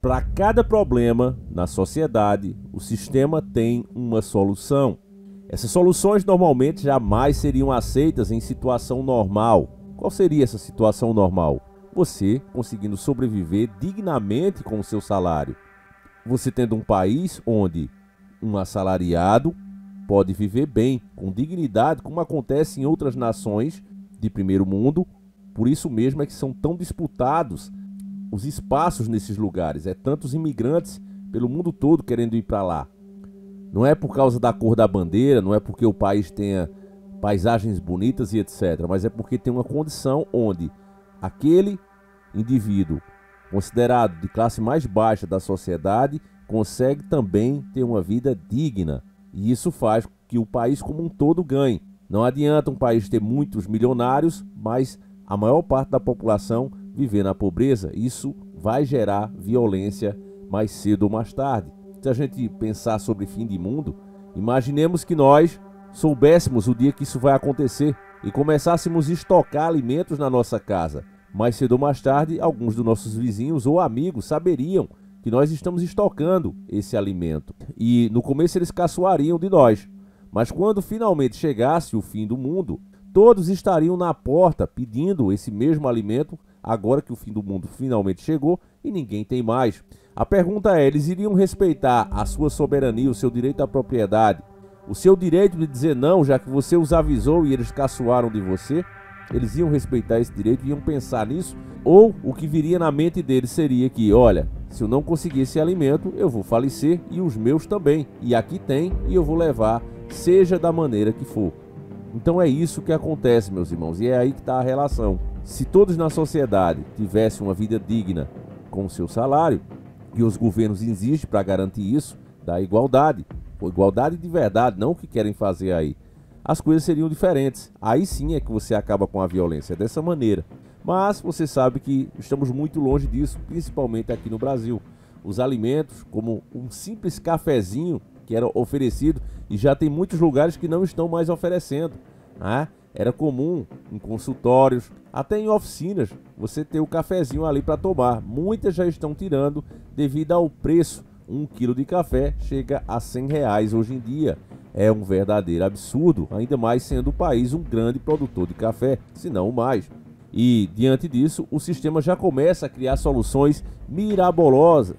Para cada problema na sociedade, o sistema tem uma solução. Essas soluções normalmente jamais seriam aceitas em situação normal. Qual seria essa situação normal? Você conseguindo sobreviver dignamente com o seu salário. Você tendo um país onde um assalariado pode viver bem, com dignidade, como acontece em outras nações de primeiro mundo. Por isso mesmo é que são tão disputados os espaços nesses lugares. É tantos imigrantes pelo mundo todo querendo ir para lá. Não é por causa da cor da bandeira, não é porque o país tenha paisagens bonitas e etc. Mas é porque tem uma condição onde aquele indivíduo considerado de classe mais baixa da sociedade consegue também ter uma vida digna. E isso faz com que o país como um todo ganhe. Não adianta um país ter muitos milionários, mas a maior parte da população viver na pobreza. Isso vai gerar violência mais cedo ou mais tarde. Se a gente pensar sobre fim de mundo, imaginemos que nós soubéssemos o dia que isso vai acontecer e começássemos a estocar alimentos na nossa casa. Mais cedo ou mais tarde, alguns dos nossos vizinhos ou amigos saberiam que nós estamos estocando esse alimento. E no começo eles caçoariam de nós. Mas quando finalmente chegasse o fim do mundo, todos estariam na porta pedindo esse mesmo alimento, agora que o fim do mundo finalmente chegou e ninguém tem mais. A pergunta é, eles iriam respeitar a sua soberania, o seu direito à propriedade, o seu direito de dizer não, já que você os avisou e eles caçoaram de você? Eles iam respeitar esse direito, iam pensar nisso? Ou o que viria na mente deles seria que, olha, se eu não conseguir esse alimento, eu vou falecer e os meus também. E aqui tem e eu vou levar, seja da maneira que for. Então é isso que acontece, meus irmãos, e é aí que está a relação. Se todos na sociedade tivessem uma vida digna com o seu salário, e os governos insistem para garantir isso, da igualdade de verdade, não o que querem fazer aí, as coisas seriam diferentes. Aí sim é que você acaba com a violência, dessa maneira. Mas você sabe que estamos muito longe disso, principalmente aqui no Brasil. Os alimentos, como um simples cafezinho que era oferecido, e já tem muitos lugares que não estão mais oferecendo, né? Era comum em consultórios, até em oficinas, você ter o cafezinho ali para tomar. Muitas já estão tirando devido ao preço. 1 quilo de café chega a R$100 hoje em dia. É um verdadeiro absurdo, ainda mais sendo o país um grande produtor de café, se não o mais. E diante disso, o sistema já começa a criar soluções mirabolosas.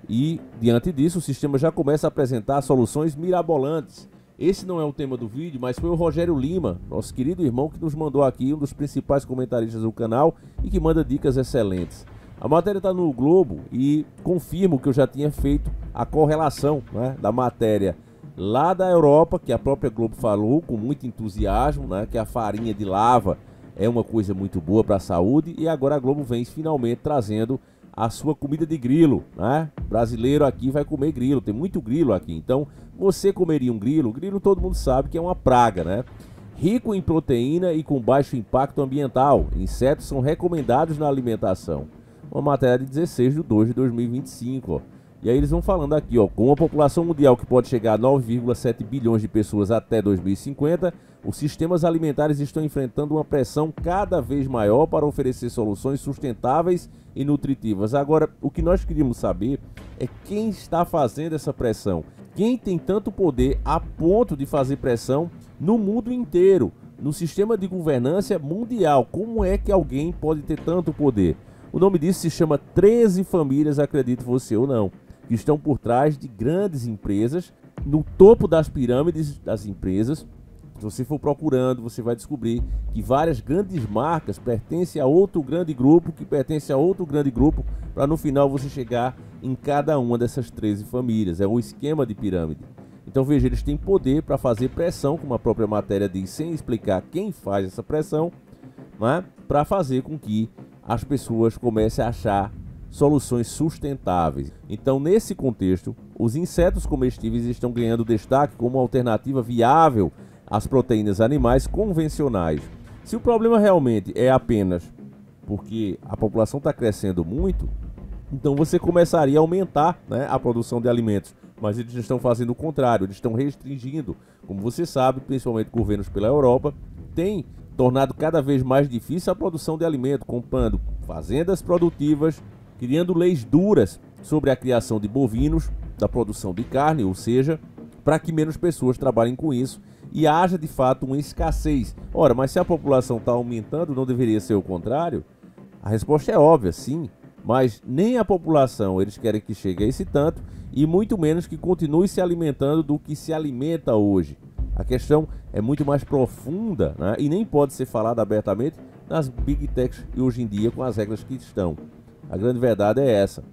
E diante disso, o sistema já começa a apresentar soluções mirabolantes. Esse não é o tema do vídeo, mas foi o Rogério Lima, nosso querido irmão, que nos mandou aqui, um dos principais comentaristas do canal e que manda dicas excelentes. A matéria está no Globo e confirmo que eu já tinha feito a correlação, né, da matéria lá da Europa, que a própria Globo falou com muito entusiasmo, né, que a farinha de lava é uma coisa muito boa para a saúde, e agora a Globo vem finalmente trazendo a sua comida de grilo, né? Brasileiro aqui vai comer grilo, tem muito grilo aqui. Então, você comeria um grilo? Grilo todo mundo sabe que é uma praga, né? Rico em proteína e com baixo impacto ambiental. Insetos são recomendados na alimentação. Uma matéria de 16/2/2025, ó. E aí eles vão falando aqui, ó, com uma população mundial que pode chegar a 9,7 bilhões de pessoas até 2050, os sistemas alimentares estão enfrentando uma pressão cada vez maior para oferecer soluções sustentáveis e nutritivas. Agora, o que nós queríamos saber é quem está fazendo essa pressão. Quem tem tanto poder a ponto de fazer pressão no mundo inteiro, no sistema de governança mundial. Como é que alguém pode ter tanto poder? O nome disso se chama 13 famílias, acredite você ou não, que estão por trás de grandes empresas, no topo das pirâmides das empresas. Se você for procurando, você vai descobrir que várias grandes marcas pertencem a outro grande grupo, que pertence a outro grande grupo, para no final você chegar em cada uma dessas 13 famílias. É um esquema de pirâmide. Então veja, eles têm poder para fazer pressão, como a própria matéria diz, sem explicar quem faz essa pressão, né, para fazer com que as pessoas comecem a achar soluções sustentáveis. Então, nesse contexto, os insetos comestíveis estão ganhando destaque como alternativa viável às proteínas animais convencionais. Se o problema realmente é apenas porque a população está crescendo muito, então você começaria a aumentar, né, a produção de alimentos. Mas eles estão fazendo o contrário, eles estão restringindo. Como você sabe, principalmente governos pela Europa, têm tornado cada vez mais difícil a produção de alimento, comprando fazendas produtivas, criando leis duras sobre a criação de bovinos, da produção de carne, ou seja, para que menos pessoas trabalhem com isso e haja de fato uma escassez. Ora, mas se a população está aumentando, não deveria ser o contrário? A resposta é óbvia, sim, mas nem a população eles querem que chegue a esse tanto e muito menos que continue se alimentando do que se alimenta hoje. A questão é muito mais profunda, né? E nem pode ser falada abertamente nas Big Techs e hoje em dia com as regras que estão. A grande verdade é essa.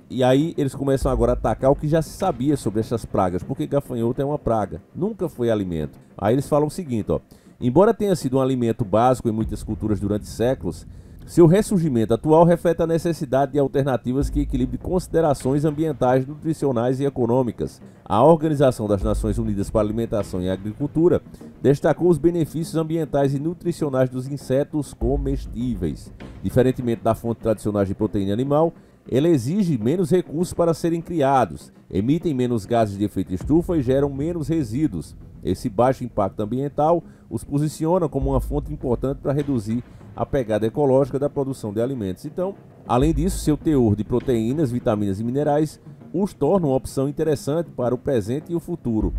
E aí eles começam agora a atacar o que já se sabia sobre essas pragas, porque gafanhoto é uma praga, nunca foi alimento. Aí eles falam o seguinte, ó: embora tenha sido um alimento básico em muitas culturas durante séculos, seu ressurgimento atual reflete a necessidade de alternativas que equilibrem considerações ambientais, nutricionais e econômicas. A Organização das Nações Unidas para a Alimentação e Agricultura destacou os benefícios ambientais e nutricionais dos insetos comestíveis. Diferentemente da fonte tradicional de proteína animal, ela exige menos recursos para serem criados, emitem menos gases de efeito estufa e geram menos resíduos. Esse baixo impacto ambiental os posiciona como uma fonte importante para reduzir a pegada ecológica da produção de alimentos. Então, além disso, seu teor de proteínas, vitaminas e minerais os torna uma opção interessante para o presente e o futuro.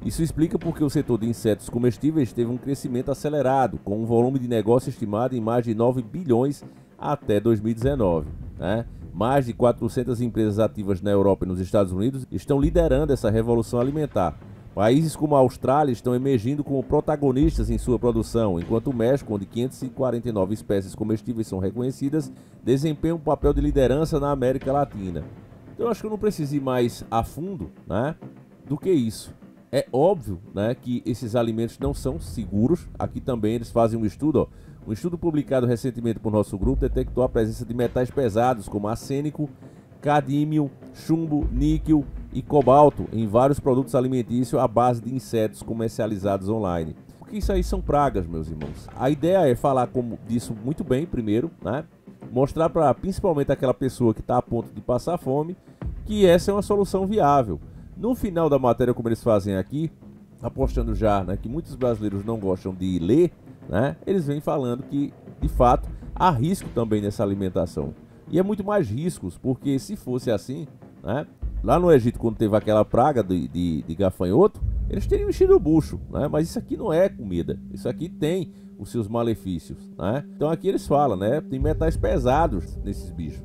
Isso explica porque o setor de insetos comestíveis teve um crescimento acelerado, com um volume de negócio estimado em mais de 9 bilhões até 2019. Mais de 400 empresas ativas na Europa e nos Estados Unidos estão liderando essa revolução alimentar. Países como a Austrália estão emergindo como protagonistas em sua produção, enquanto o México, onde 549 espécies comestíveis são reconhecidas, desempenha um papel de liderança na América Latina. Então eu acho que eu não preciso ir mais a fundo, do que isso. É óbvio, que esses alimentos não são seguros. Aqui também eles fazem um estudo, um estudo publicado recentemente por nosso grupo detectou a presença de metais pesados como arsênico, cadímio, chumbo, níquel e cobalto em vários produtos alimentícios à base de insetos comercializados online. Porque isso aí são pragas, meus irmãos. A ideia é falar disso muito bem primeiro, mostrar para principalmente aquela pessoa que está a ponto de passar fome que essa é uma solução viável. No final da matéria, como eles fazem aqui, apostando já que muitos brasileiros não gostam de ler, eles vêm falando que de fato há risco também nessa alimentação. E é muito mais riscos, porque se fosse assim, lá no Egito, quando teve aquela praga de gafanhoto, eles teriam enchido o bucho, mas isso aqui não é comida, isso aqui tem os seus malefícios. Então aqui eles falam, tem metais pesados nesses bichos.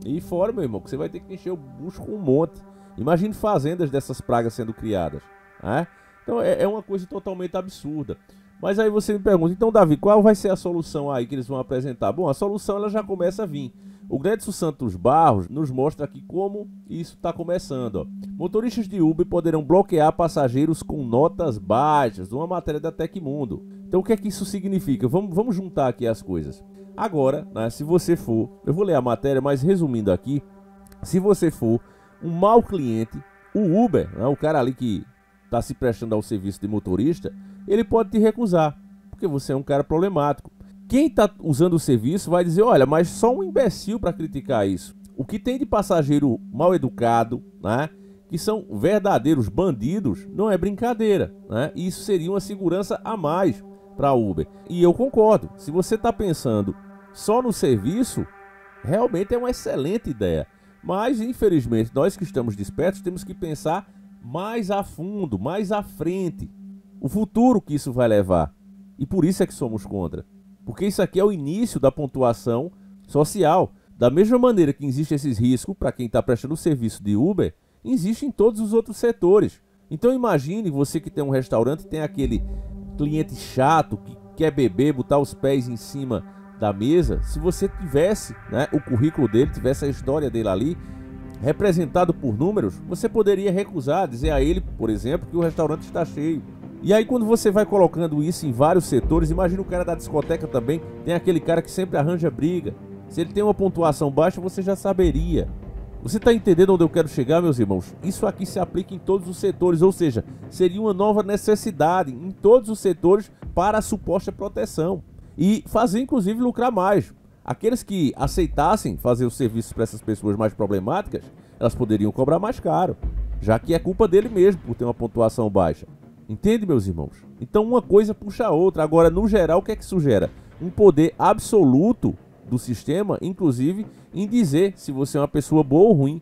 E fora, meu irmão, que você vai ter que encher o bucho com um monte. Imagine fazendas dessas pragas sendo criadas. Então é uma coisa totalmente absurda. Mas aí você me pergunta, então Davi, qual vai ser a solução aí que eles vão apresentar? Bom, a solução ela já começa a vir. O Gledson Santos Barros nos mostra aqui como isso está começando. Ó. Motoristas de Uber poderão bloquear passageiros com notas baixas, uma matéria da Tecmundo. Então o que é que isso significa? Vamos juntar aqui as coisas. Agora, se você for, eu vou ler a matéria, mas resumindo aqui, se você for um mau cliente, o Uber, o cara ali que está se prestando ao serviço de motorista, ele pode te recusar, porque você é um cara problemático. Quem está usando o serviço vai dizer, olha, mas só um imbecil para criticar isso. O que tem de passageiro mal educado, que são verdadeiros bandidos, não é brincadeira. E isso seria uma segurança a mais para a Uber. E eu concordo, se você está pensando só no serviço, realmente é uma excelente ideia. Mas, infelizmente, nós que estamos despertos temos que pensar mais a fundo, mais à frente. O futuro que isso vai levar. E por isso é que somos contra. Porque isso aqui é o início da pontuação social. Da mesma maneira que existem esses riscos para quem está prestando o serviço de Uber, existe em todos os outros setores. Então imagine você que tem um restaurante e tem aquele cliente chato que quer beber, botar os pés em cima da mesa. Se você tivesse o currículo dele, tivesse a história dele ali, representado por números, você poderia recusar, dizer a ele, por exemplo, que o restaurante está cheio. E aí quando você vai colocando isso em vários setores, imagina o cara da discoteca também, tem aquele cara que sempre arranja briga. Se ele tem uma pontuação baixa, você já saberia. Você está entendendo onde eu quero chegar, meus irmãos? Isso aqui se aplica em todos os setores, ou seja, seria uma nova necessidade em todos os setores para a suposta proteção. E fazer inclusive lucrar mais. Aqueles que aceitassem fazer os serviços para essas pessoas mais problemáticas, elas poderiam cobrar mais caro, já que é culpa dele mesmo por ter uma pontuação baixa. Entende, meus irmãos? Então uma coisa puxa a outra. Agora, no geral, o que é que isso gera? Um poder absoluto do sistema, inclusive, em dizer se você é uma pessoa boa ou ruim.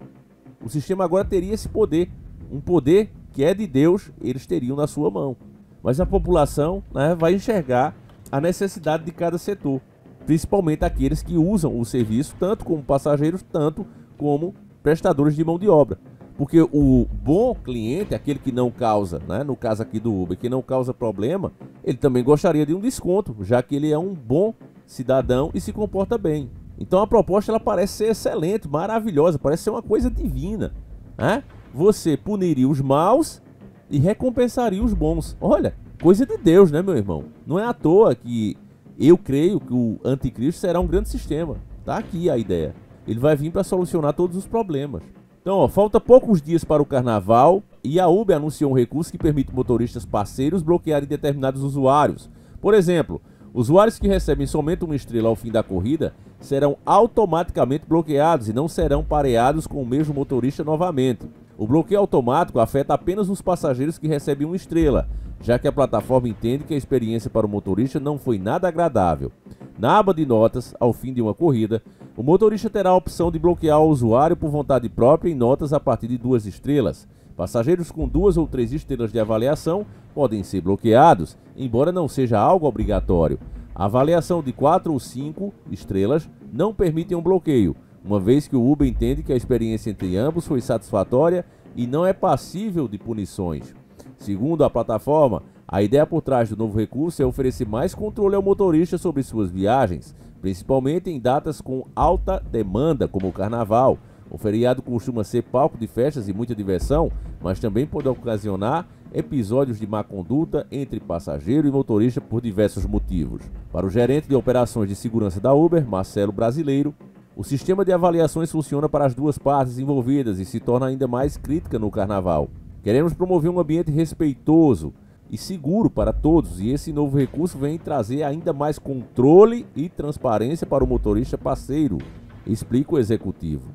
O sistema agora teria esse poder, um poder que é de Deus, eles teriam na sua mão. Mas a população, né, vai enxergar a necessidade de cada setor, principalmente aqueles que usam o serviço, tanto como passageiros, tanto como prestadores de mão de obra. Porque o bom cliente, aquele que não causa, né, no caso aqui do Uber, que não causa problema, ele também gostaria de um desconto, já que ele é um bom cidadão e se comporta bem. Então a proposta ela parece ser excelente, maravilhosa, parece ser uma coisa divina, né? Você puniria os maus e recompensaria os bons. Olha, coisa de Deus, né, meu irmão? Não é à toa que eu creio que o anticristo será um grande sistema. Tá aqui a ideia. Ele vai vir para solucionar todos os problemas. Então, ó, falta poucos dias para o carnaval e a Uber anunciou um recurso que permite motoristas parceiros bloquearem determinados usuários. Por exemplo, usuários que recebem somente uma estrela ao fim da corrida serão automaticamente bloqueados e não serão pareados com o mesmo motorista novamente. O bloqueio automático afeta apenas os passageiros que recebem uma estrela, já que a plataforma entende que a experiência para o motorista não foi nada agradável. Na aba de notas, ao fim de uma corrida, o motorista terá a opção de bloquear o usuário por vontade própria em notas a partir de 2 estrelas. Passageiros com 2 ou 3 estrelas de avaliação podem ser bloqueados, embora não seja algo obrigatório. A avaliação de 4 ou 5 estrelas não permite um bloqueio, uma vez que o Uber entende que a experiência entre ambos foi satisfatória e não é passível de punições. Segundo a plataforma, a ideia por trás do novo recurso é oferecer mais controle ao motorista sobre suas viagens, principalmente em datas com alta demanda, como o carnaval. O feriado costuma ser palco de festas e muita diversão, mas também pode ocasionar episódios de má conduta entre passageiro e motorista por diversos motivos. Para o gerente de operações de segurança da Uber, Marcelo Brasileiro, o sistema de avaliações funciona para as duas partes envolvidas e se torna ainda mais crítica no carnaval. Queremos promover um ambiente respeitoso e seguro para todos, e esse novo recurso vem trazer ainda mais controle e transparência para o motorista parceiro, explica o executivo.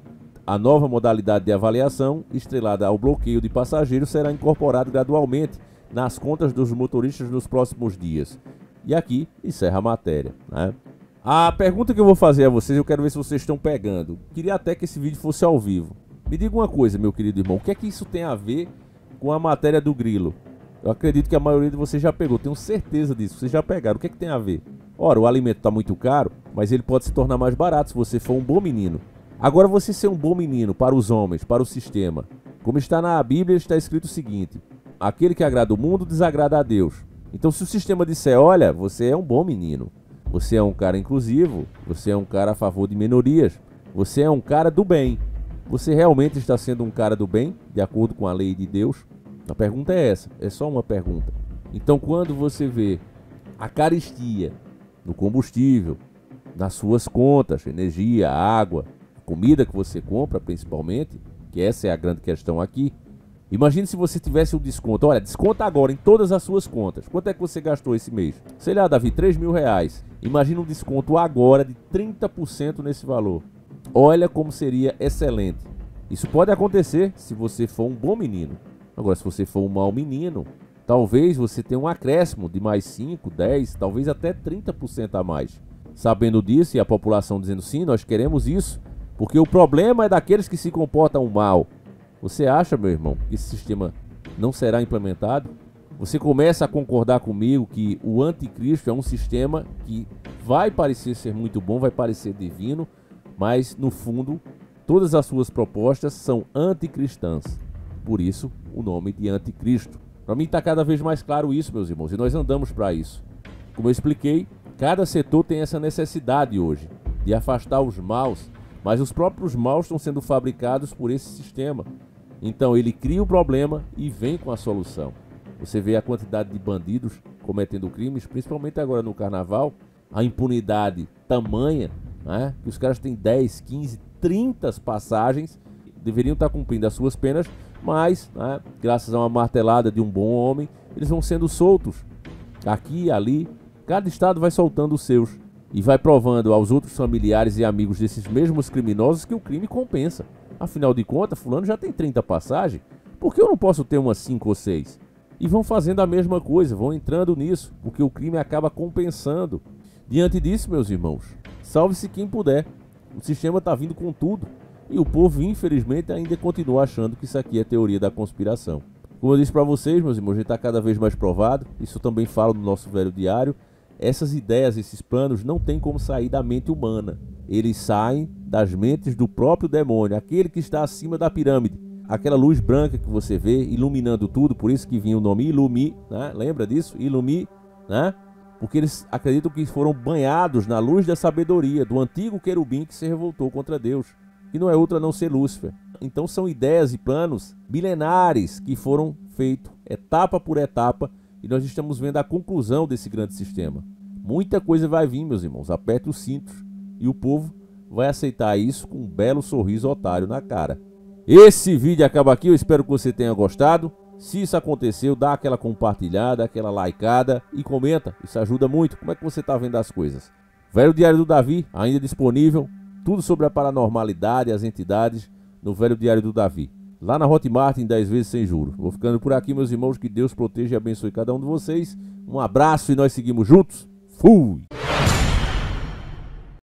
A nova modalidade de avaliação, estrelada ao bloqueio de passageiros, será incorporada gradualmente nas contas dos motoristas nos próximos dias. E aqui encerra a matéria, né? A pergunta que eu vou fazer a vocês, eu quero ver se vocês estão pegando. Queria até que esse vídeo fosse ao vivo. Me diga uma coisa, meu querido irmão, o que é que isso tem a ver com a matéria do Grilo? Eu acredito que a maioria de vocês já pegou, tenho certeza disso, vocês já pegaram. O que é que tem a ver? Ora, o alimento está muito caro, mas ele pode se tornar mais barato se você for um bom menino. Agora, você ser um bom menino para os homens, para o sistema. Como está na Bíblia, está escrito o seguinte: aquele que agrada o mundo, desagrada a Deus. Então, se o sistema disser, olha, você é um bom menino, você é um cara inclusivo, você é um cara a favor de minorias, você é um cara do bem, você realmente está sendo um cara do bem, de acordo com a lei de Deus? A pergunta é essa, é só uma pergunta. Então, quando você vê a carestia no combustível, nas suas contas, energia, água, comida que você compra principalmente, que essa é a grande questão aqui. Imagine se você tivesse um desconto. Olha, desconta agora em todas as suas contas. Quanto é que você gastou esse mês? Sei lá, Davi, 3 mil reais. Imagina um desconto agora de 30% nesse valor. Olha como seria excelente. Isso pode acontecer se você for um bom menino. Agora, se você for um mau menino, talvez você tenha um acréscimo de mais 5, 10, talvez até 30% a mais. Sabendo disso e a população dizendo sim, nós queremos isso, porque o problema é daqueles que se comportam mal. Você acha, meu irmão, que esse sistema não será implementado? Você começa a concordar comigo que o anticristo é um sistema que vai parecer ser muito bom, vai parecer divino, mas no fundo todas as suas propostas são anticristãs. Por isso o nome de anticristo. Para mim está cada vez mais claro isso, meus irmãos, e nós andamos para isso. Como eu expliquei, cada setor tem essa necessidade hoje de afastar os maus, mas os próprios maus estão sendo fabricados por esse sistema. Então ele cria o problema e vem com a solução. Você vê a quantidade de bandidos cometendo crimes, principalmente agora no carnaval, a impunidade tamanha, né, que os caras têm 10, 15, 30 passagens, deveriam estar cumprindo as suas penas, mas, né, graças a uma martelada de um bom homem, eles vão sendo soltos aqui e ali. Cada estado vai soltando os seus e vai provando aos outros familiares e amigos desses mesmos criminosos que o crime compensa. Afinal de contas, fulano já tem 30 passagens, por que eu não posso ter umas 5 ou 6? E vão fazendo a mesma coisa, vão entrando nisso, porque o crime acaba compensando. Diante disso, meus irmãos, Salve-se quem puder. O sistema está vindo com tudo. E o povo, infelizmente, ainda continua achando que isso aqui é teoria da conspiração. Como eu disse para vocês, meus irmãos, a gente está cada vez mais provado. Isso eu também falo no nosso velho diário. Essas ideias, esses planos, não tem como sair da mente humana. Eles saem das mentes do próprio demônio, aquele que está acima da pirâmide. Aquela luz branca que você vê iluminando tudo, por isso que vinha o nome Ilumi, né? Lembra disso? Ilumi, né? Porque eles acreditam que foram banhados na luz da sabedoria do antigo querubim que se revoltou contra Deus, que não é outro a não ser Lúcifer. Então são ideias e planos milenares que foram feitos etapa por etapa e nós estamos vendo a conclusão desse grande sistema. Muita coisa vai vir, meus irmãos, aperte os cintos e o povo vai aceitar isso com um belo sorriso otário na cara. Esse vídeo acaba aqui, eu espero que você tenha gostado. Se isso aconteceu, dá aquela compartilhada, aquela likeada e comenta, isso ajuda muito. Como é que você está vendo as coisas? Velho Diário do Davi, ainda disponível, tudo sobre a paranormalidade e as entidades no Velho Diário do Davi. Lá na Hotmart em 10 vezes sem juros. Vou ficando por aqui, meus irmãos, que Deus proteja e abençoe cada um de vocês. Um abraço e nós seguimos juntos. Fui!